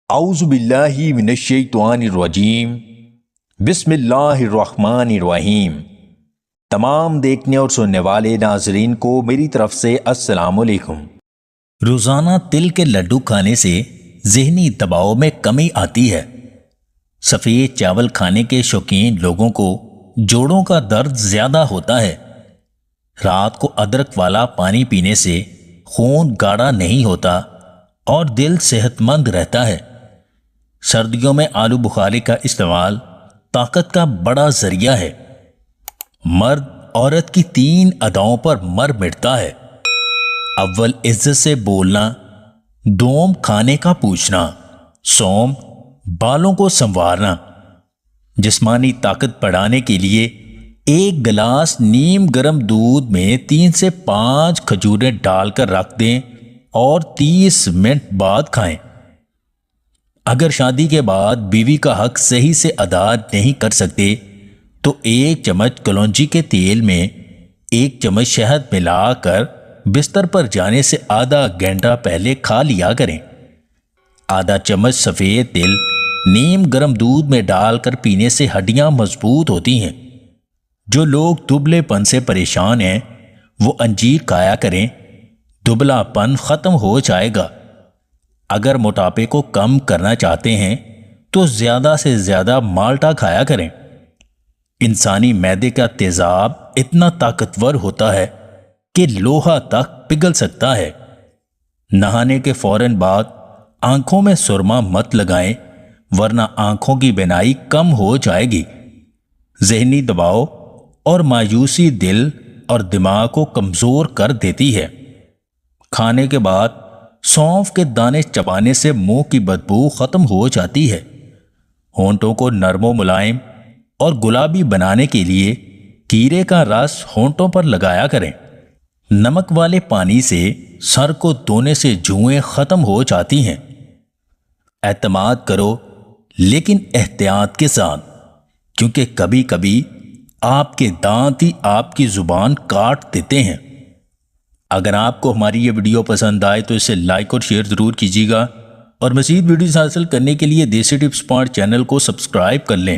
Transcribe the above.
اعوذ باللہ من الشیطان الرجیم بسم اللہ الرحمن الرحیم۔ تمام دیکھنے اور سننے والے ناظرین کو میری طرف سے السلام علیکم۔ روزانہ تل کے لڈو کھانے سے ذہنی دباؤ میں کمی آتی ہے۔ سفید چاول کھانے کے شوقین لوگوں کو جوڑوں کا درد زیادہ ہوتا ہے۔ رات کو ادرک والا پانی پینے سے خون گاڑھا نہیں ہوتا اور دل صحت مند رہتا ہے۔ سردیوں میں آلو بخاری کا استعمال طاقت کا بڑا ذریعہ ہے۔ مرد عورت کی 3 اداؤں پر مر مٹتا ہے۔ اول عزت سے بولنا، دوم کھانے کا پوچھنا، سوم بالوں کو سنوارنا۔ جسمانی طاقت بڑھانے کے لیے 1 گلاس نیم گرم دودھ میں 3 سے 5 کھجوریں ڈال کر رکھ دیں اور 30 منٹ بعد کھائیں۔ اگر شادی کے بعد بیوی کا حق صحیح سے ادا نہیں کر سکتے تو 1 چمچ کلونجی کے تیل میں 1 چمچ شہد ملا کر بستر پر جانے سے آدھا گھنٹہ پہلے کھا لیا کریں۔ آدھا چمچ سفید تل نیم گرم دودھ میں ڈال کر پینے سے ہڈیاں مضبوط ہوتی ہیں۔ جو لوگ دبلے پن سے پریشان ہیں وہ انجیر کھایا کریں، دبلا پن ختم ہو جائے گا۔ اگر موٹاپے کو کم کرنا چاہتے ہیں تو زیادہ سے زیادہ مالٹا کھایا کریں۔ انسانی معدے کا تیزاب اتنا طاقتور ہوتا ہے کہ لوہا تک پگھل سکتا ہے۔ نہانے کے فوراً بعد آنکھوں میں سرما مت لگائیں ورنہ آنکھوں کی بینائی کم ہو جائے گی۔ ذہنی دباؤ اور مایوسی دل اور دماغ کو کمزور کر دیتی ہے۔ کھانے کے بعد سونف کے دانے چبانے سے منہ کی بدبو ختم ہو جاتی ہے۔ ہونٹوں کو نرم و ملائم اور گلابی بنانے کے لیے کیرے کا رس ہونٹوں پر لگایا کریں۔ نمک والے پانی سے سر کو دھونے سے جوئیں ختم ہو جاتی ہیں۔ اعتماد کرو لیکن احتیاط کے ساتھ، کیونکہ کبھی کبھی آپ کے دانت ہی آپ کی زبان کاٹ دیتے ہیں۔ اگر آپ کو ہماری یہ ویڈیو پسند آئے تو اسے لائک اور شیئر ضرور کیجیے گا، اور مزید ویڈیوز حاصل کرنے کے لیے دیسی ٹپس پوائنٹ چینل کو سبسکرائب کر لیں۔